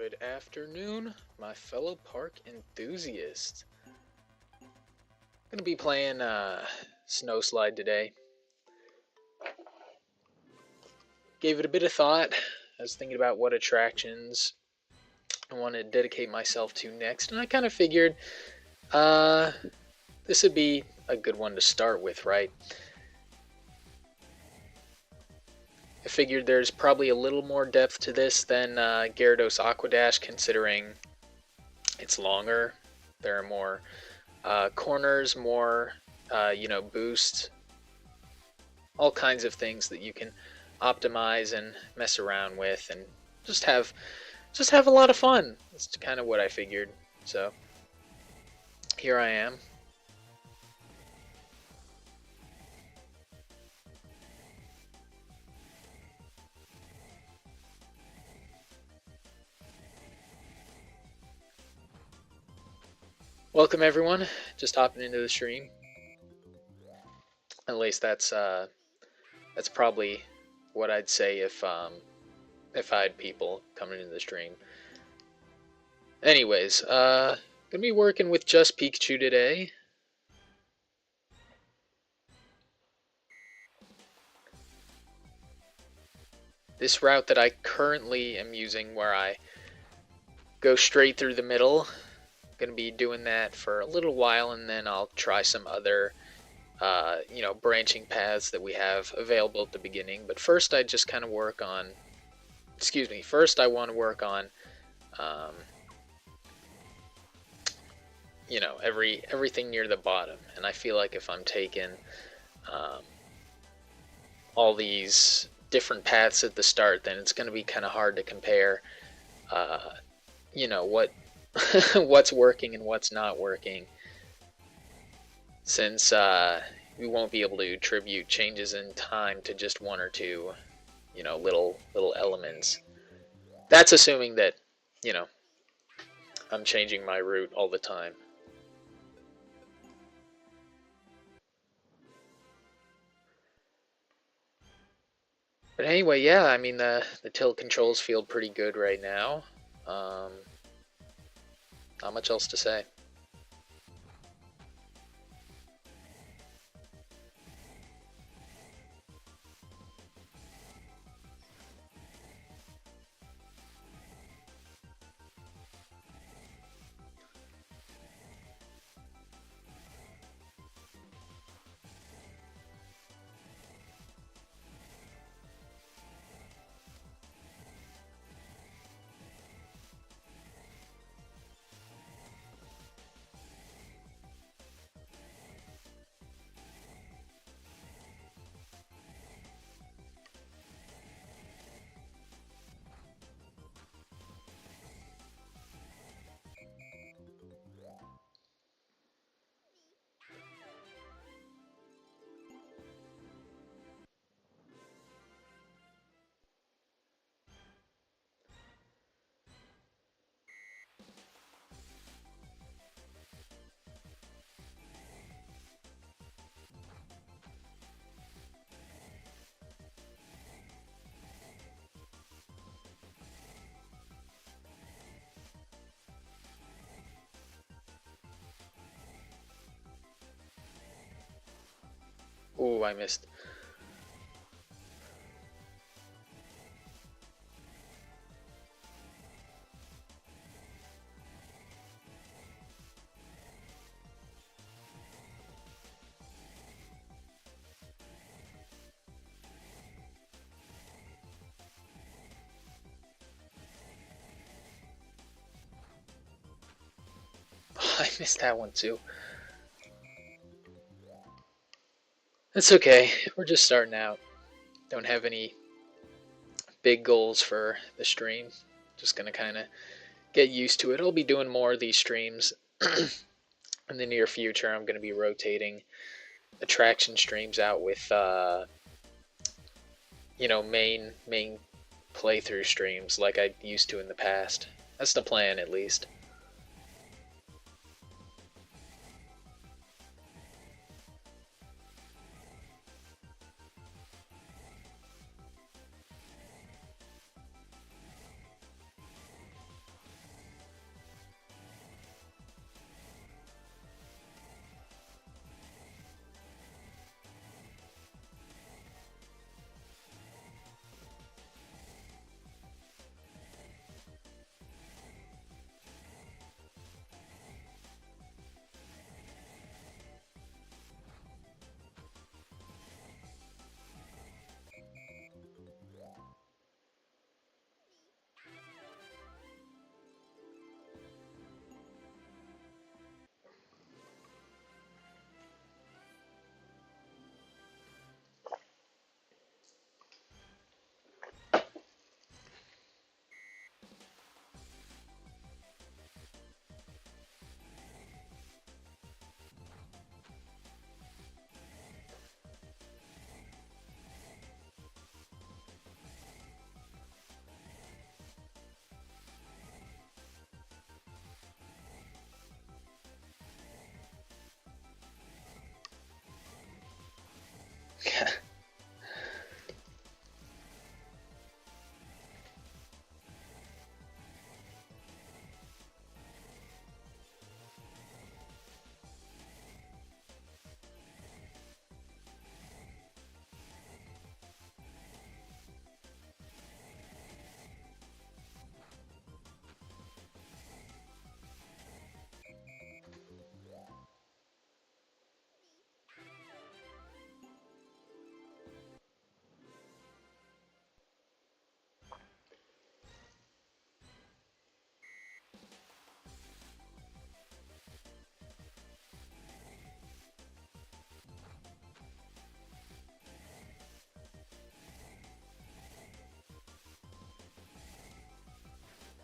Good afternoon, my fellow park enthusiasts. Gonna be playing Snow Slide today. Gave it a bit of thought. I was thinking about what attractions I want to dedicate myself to next, and I kind of figured this would be a good one to start with, right? I figured there's probably a little more depth to this than Gyarados Aquadash, considering it's longer. There are more corners, more boosts, all kinds of things that you can optimize and mess around with, and just have a lot of fun. That's kind of what I figured. So here I am. Welcome everyone. Just hopping into the stream. At least that's probably what I'd say if I had people coming into the stream. Anyways, gonna be working with just Pikachu today. This route that I currently am using, where I go straight through the middle, gonna be doing that for a little while, and then I'll try some other branching paths that we have available at the beginning. But first I just kind of work on, first I want to work on everything near the bottom. And I feel like if I'm taking all these different paths at the start, then it's going to be kind of hard to compare what what's working and what's not working, since we won't be able to attribute changes in time to just one or two little elements. That's assuming that I'm changing my route all the time. But anyway, yeah, I mean the tilt controls feel pretty good right now. Not much else to say. Ooh, I missed. I missed that one too. It's okay. We're just starting out. Don't have any big goals for the stream. Just gonna kind of get used to it. I'll be doing more of these streams in the near future. I'm gonna be rotating attraction streams out with main playthrough streams like I used to in the past. That's the plan, at least.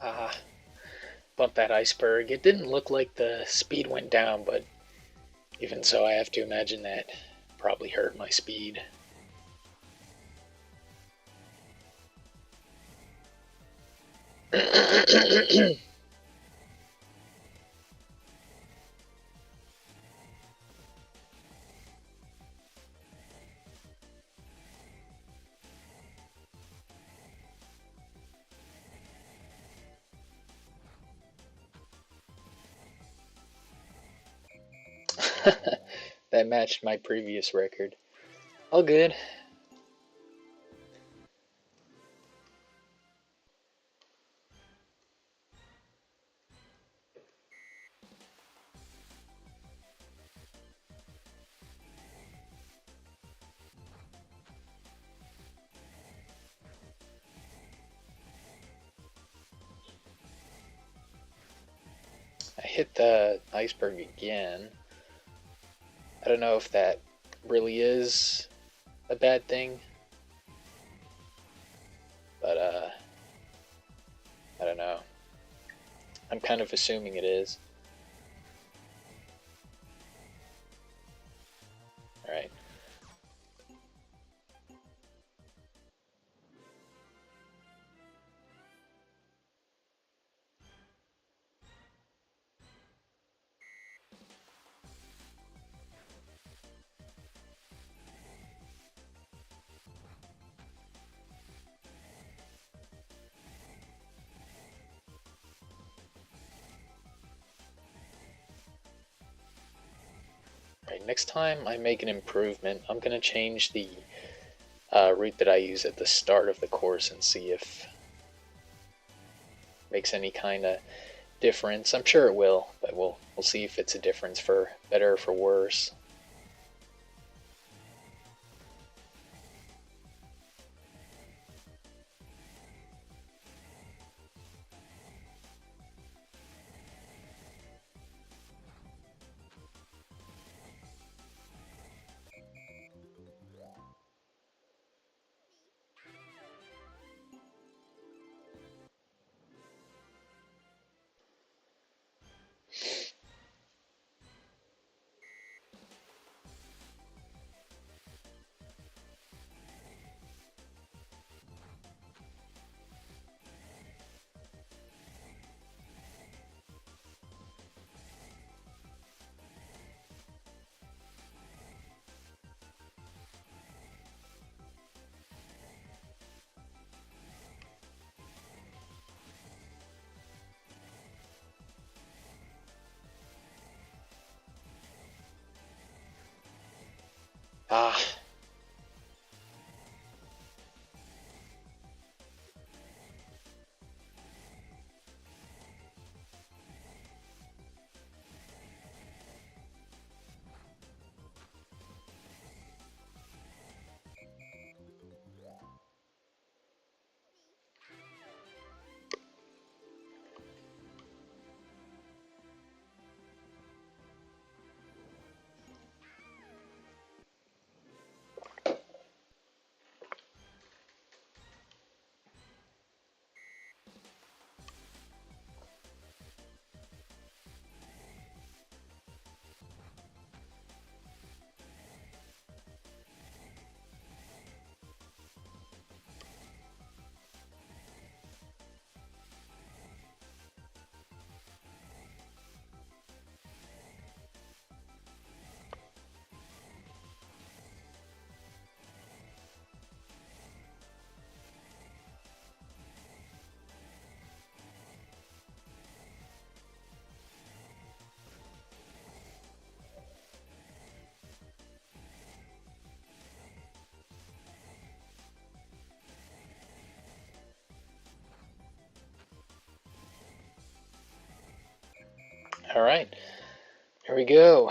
Ah, bumped that iceberg. It didn't look like the speed went down, but even so, I have to imagine that probably hurt my speed. That matched my previous record. All good. I hit the iceberg again. I don't know if that really is a bad thing, but I don't know. I'm kind of assuming it is. All right. Right, next time I make an improvement, I'm going to change the route that I use at the start of the course and see if it makes any kind of difference. I'm sure it will, but we'll see if it's a difference for better or for worse. Ah, all right. Here we go.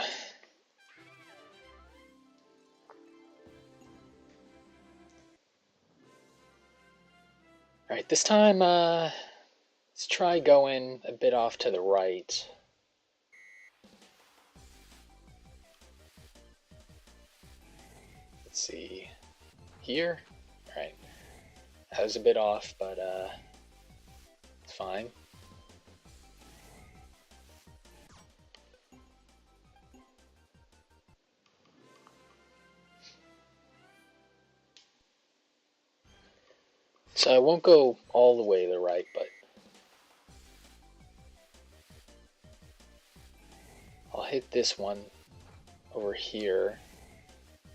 All right, this time, let's try going a bit off to the right. Let's see. Here? All right. That was a bit off, but it's fine. So I won't go all the way to the right, but I'll hit this one over here.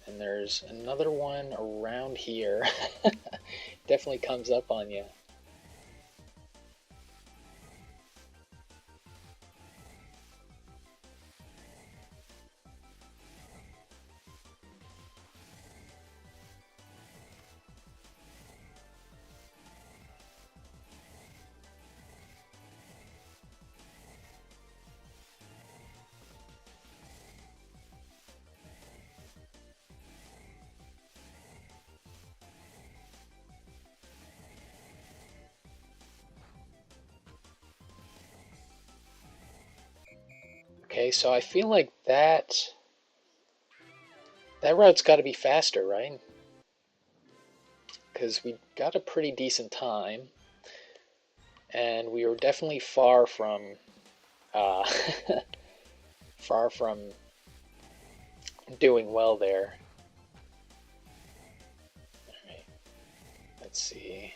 And there's another one around here. Definitely comes up on you. Okay, so I feel like that route's got to be faster, right? Because we got a pretty decent time, and we were definitely far from far from doing well there. All right, let's see.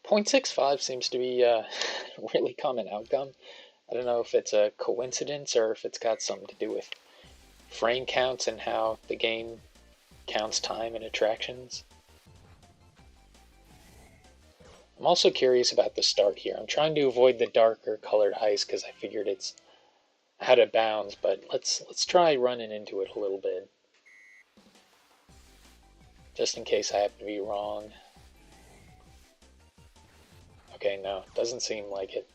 .65 seems to be a really common outcome. I don't know if it's a coincidence or if it's got something to do with frame counts and how the game counts time and attractions. I'm also curious about the start here. I'm trying to avoid the darker colored ice because I figured it's out of bounds, but let's try running into it a little bit. Just in case I happen to be wrong. Okay, no, doesn't seem like it.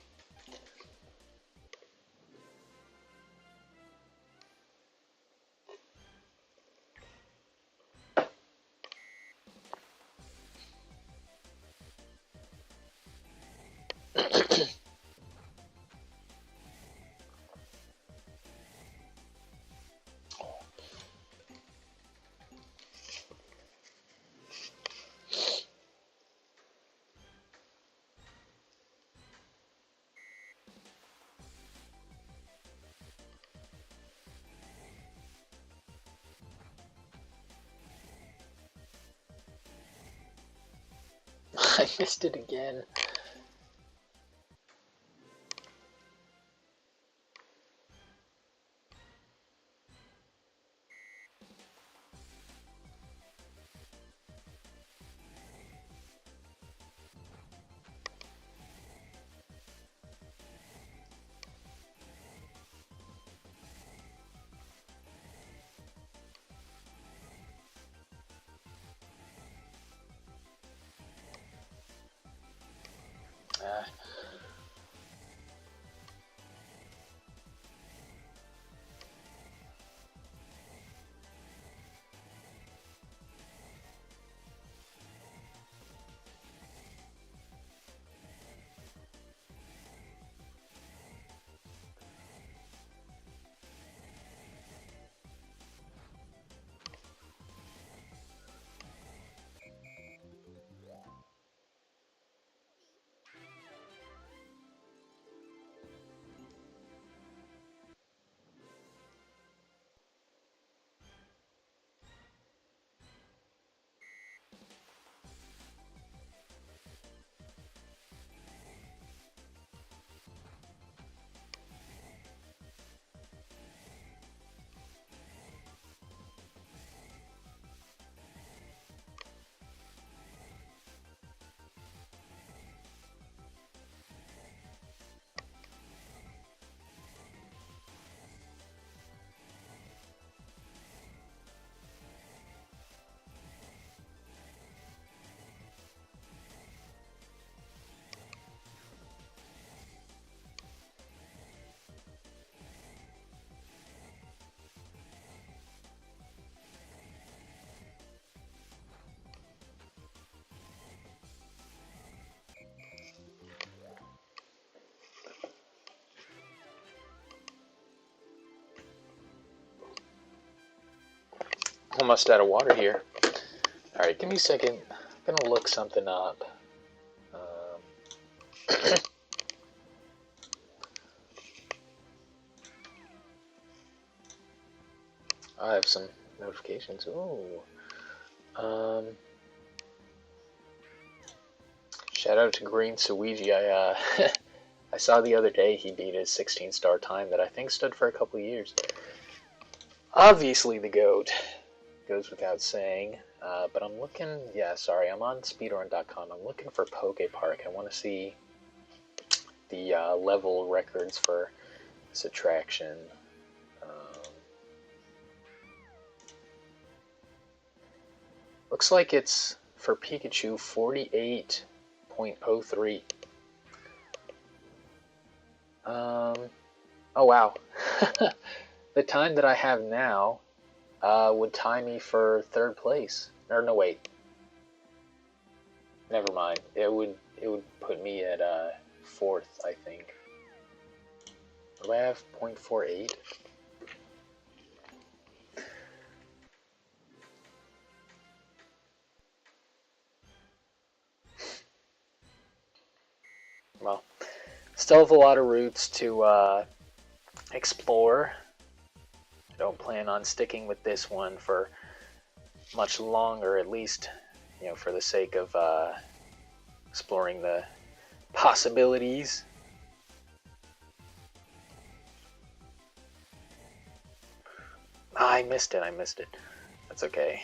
I missed it again. Uh, Almost out of water here. Alright, give me a second. I'm gonna look something up. I have some notifications. Ooh. Shout out to Green Suiji. I saw the other day he beat his 16-star time that I think stood for a couple years. Obviously the GOAT, goes without saying. But I'm looking, I'm on speedrun.com. I'm looking for Poke Park. I want to see the level records for this attraction. Looks like it's, for Pikachu, 48.03. Oh wow. The time that I have now would tie me for 3rd place. Or no, wait. Never mind. It would put me at 4th, I think. Do I have 0.48? Well, still have a lot of routes to explore. I don't plan on sticking with this one for much longer, at least, for the sake of exploring the possibilities. I missed it. That's okay.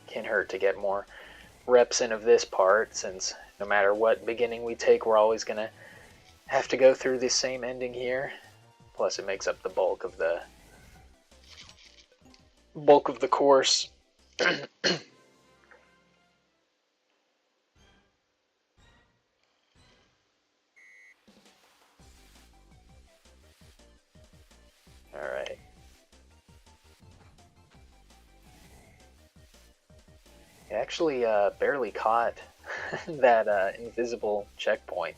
Can't hurt to get more reps in of this part, since no matter what beginning we take, we're always going to have to go through this same ending here. Plus it makes up the bulk of the course. Alright. I actually barely caught that invisible checkpoint.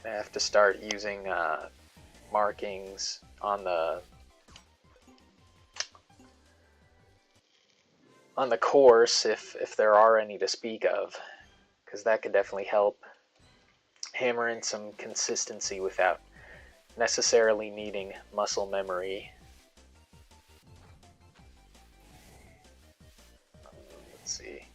I have to start using markings on the course, if there are any to speak of, because that could definitely help hammer in some consistency without necessarily needing muscle memory. Let's see.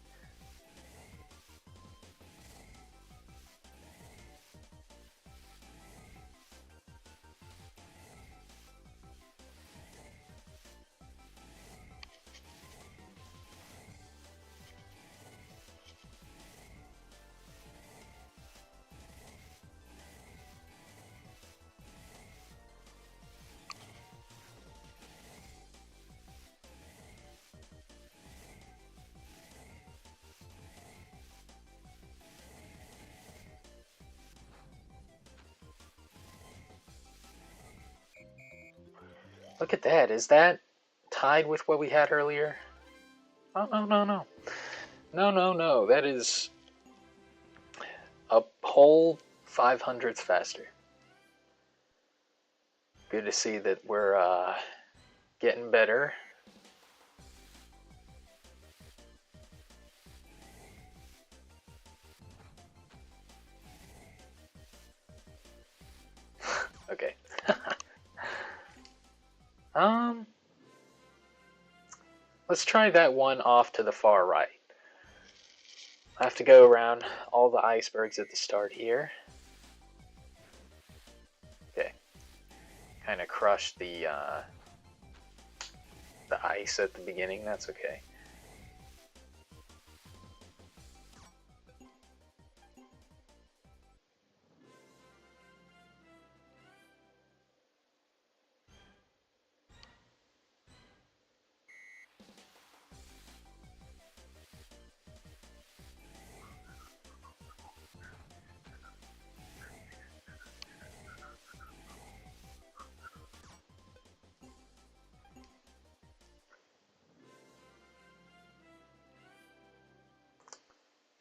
Look at that. Is that tied with what we had earlier? Oh, no. No. That is a whole 500th faster. Good to see that we're getting better. Okay. Let's try that one off to the far right. I have to go around all the icebergs at the start here. Okay. Kind of crushed the ice at the beginning. That's okay.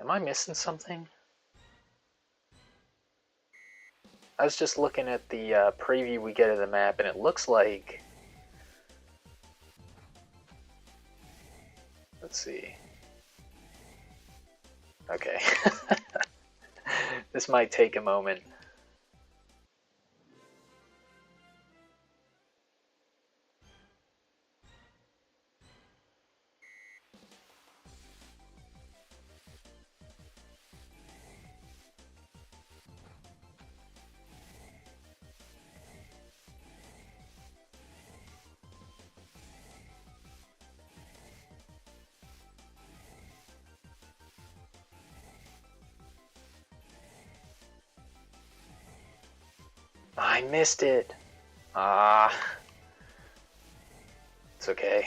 Am I missing something? I was just looking at the preview we get of the map, and it looks like Let's see. Okay. This might take a moment. I missed it. Ah. It's okay.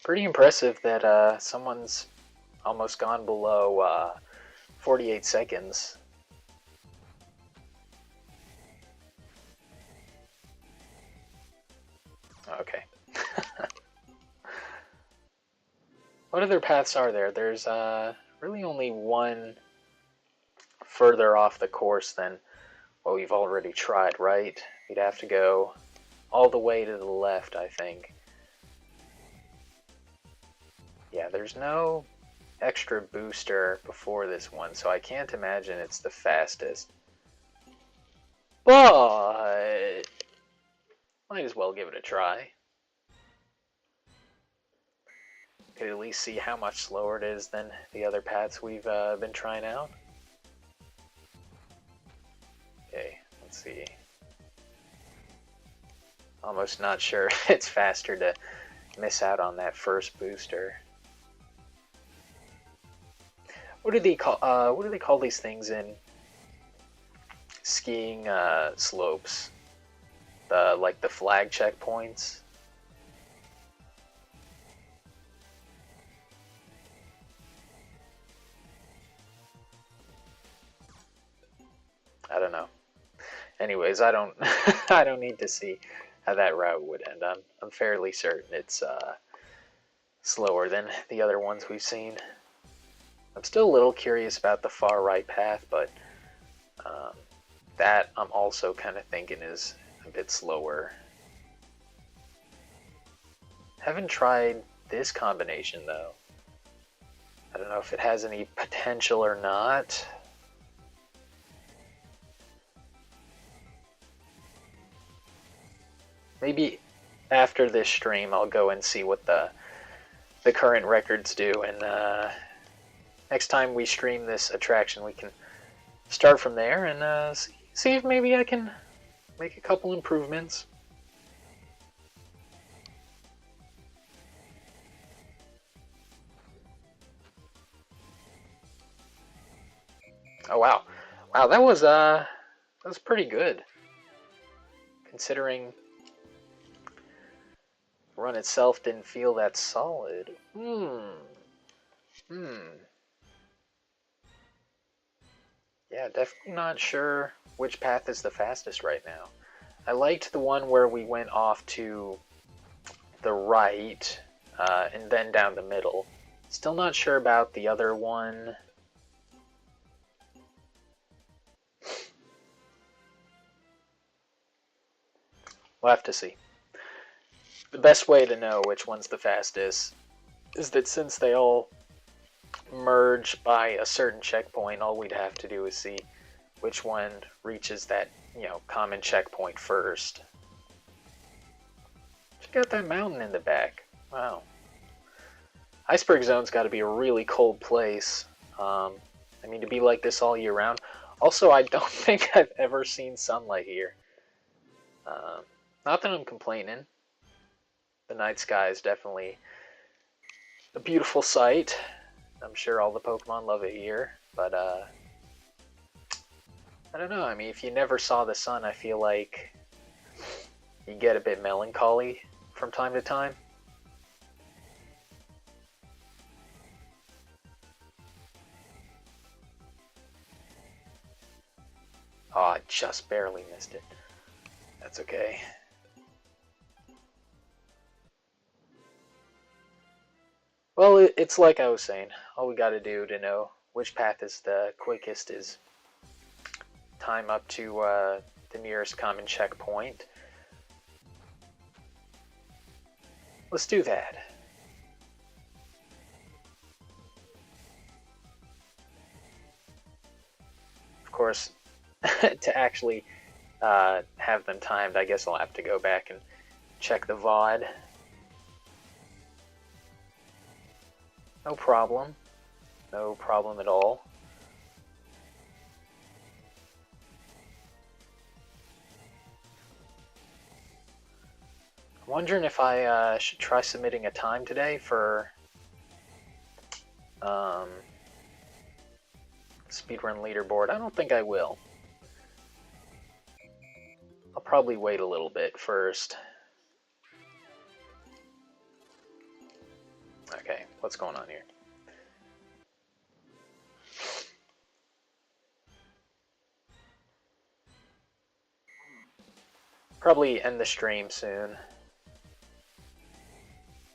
Pretty impressive that someone's almost gone below 48 seconds. Okay. What other paths are there? There's really only one further off the course than what we've already tried, right? We'd have to go all the way to the left, I think. Yeah, there's no extra booster before this one, so I can't imagine it's the fastest. But might as well give it a try. Could at least see how much slower it is than the other paths we've been trying out. Okay, let's see. Almost not sure it's faster to miss out on that first booster. What do they call these things in skiing slopes? Like the flag checkpoints? I don't know. Anyways, I don't I don't need to see how that route would end. I'm fairly certain it's slower than the other ones we've seen. I'm still a little curious about the far right path, but that I'm also kind of thinking is a bit slower. Haven't tried this combination though. I don't know if it has any potential or not. Maybe after this stream I'll go and see what the current records do, and next time we stream this attraction we can start from there and see if maybe I can make a couple improvements. Oh wow. Wow, that was pretty good. Considering the run itself didn't feel that solid. Yeah, definitely not sure which path is the fastest right now. I liked the one where we went off to the right and then down the middle. Still not sure about the other one. We'll have to see. The best way to know which one's the fastest is that since they all merge by a certain checkpoint, all we'd have to do is see which one reaches that, common checkpoint first. Check out that mountain in the back. Wow. Iceberg Zone's got to be a really cold place. I mean, to be like this all year round. Also, I don't think I've ever seen sunlight here. Not that I'm complaining. The night sky is definitely a beautiful sight. I'm sure all the Pokemon love it here, but I don't know. I mean, if you never saw the sun, I feel like you get a bit melancholy from time to time. Oh, I just barely missed it. That's okay. Well, it's like I was saying. All we gotta do to know which path is the quickest is time up to the nearest common checkpoint. Let's do that. Of course, to actually have them timed, I guess I'll have to go back and check the VOD. No problem. No problem at all. I'm wondering if I should try submitting a time today for speedrun leaderboard. I don't think I will. I'll probably wait a little bit first. Okay, what's going on here? Probably end the stream soon.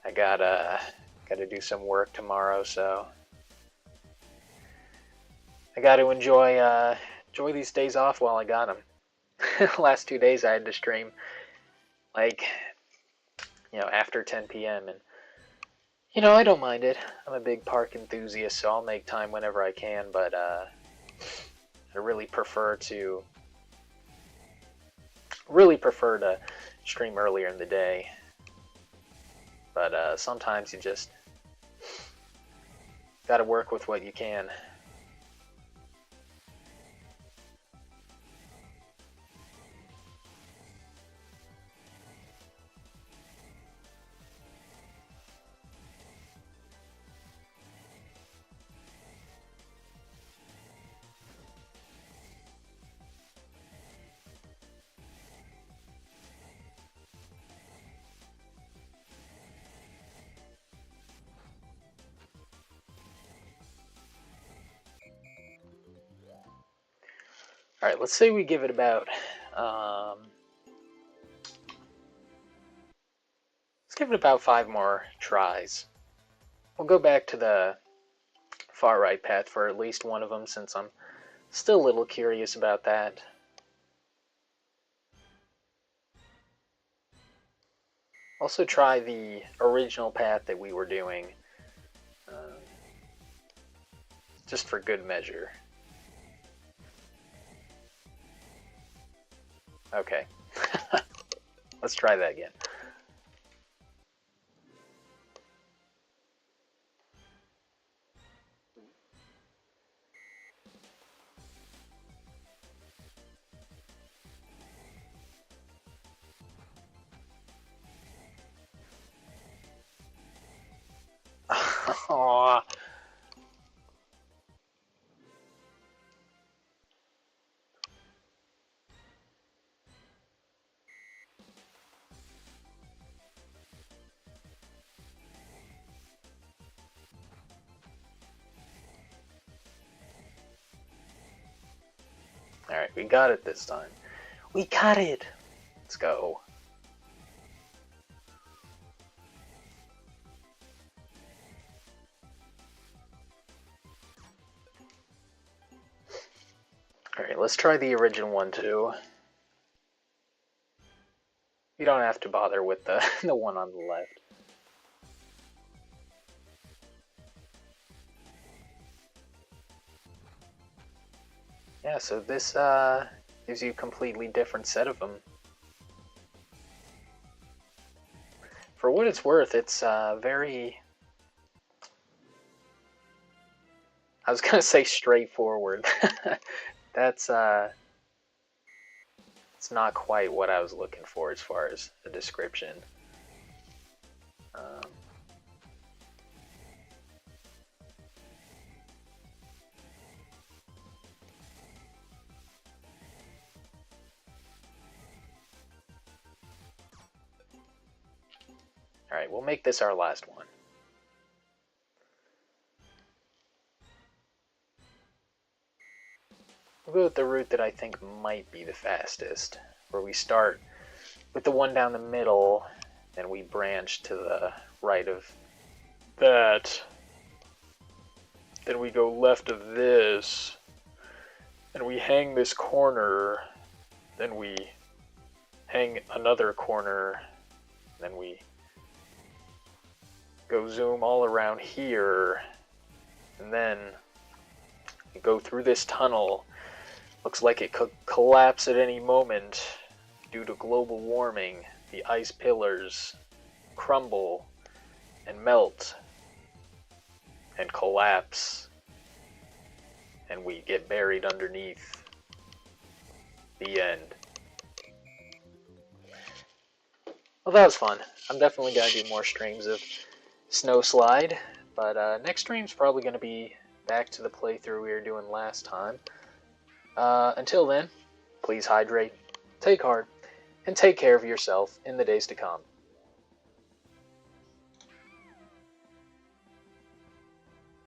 I gotta do some work tomorrow, so I gotta enjoy these days off while I got them. Last 2 days I had to stream like after 10 p.m. and I don't mind it. I'm a big park enthusiast, so I'll make time whenever I can. But I really prefer to stream earlier in the day. But sometimes you just gotta work with what you can. All right, let's say we give it about let's give it about 5 more tries. We'll go back to the far right path for at least one of them, since I'm still a little curious about that. Also try the original path that we were doing, just for good measure. Okay, let's try that again. Aww. Alright, we got it this time. We got it! Let's go. Alright, let's try the original one too. You don't have to bother with the, the one on the left. Yeah, so this gives you a completely different set of them. For what it's worth, it's very... I was gonna say straightforward. That's it's not quite what I was looking for as far as the description. Alright, we'll make this our last one. We'll go with the route that I think might be the fastest, where we start with the one down the middle, and we branch to the right of that. Then we go left of this, and we hang this corner, then we hang another corner, then we go zoom all around here, and then we go through this tunnel. Looks like it could collapse at any moment due to global warming. The ice pillars crumble and melt and collapse, and we get buried underneath. The end. Well, that was fun. I'm definitely going to do more streams of Snowslide, but next stream's probably going to be back to the playthrough we were doing last time. Until then, please hydrate, take heart, and take care of yourself in the days to come.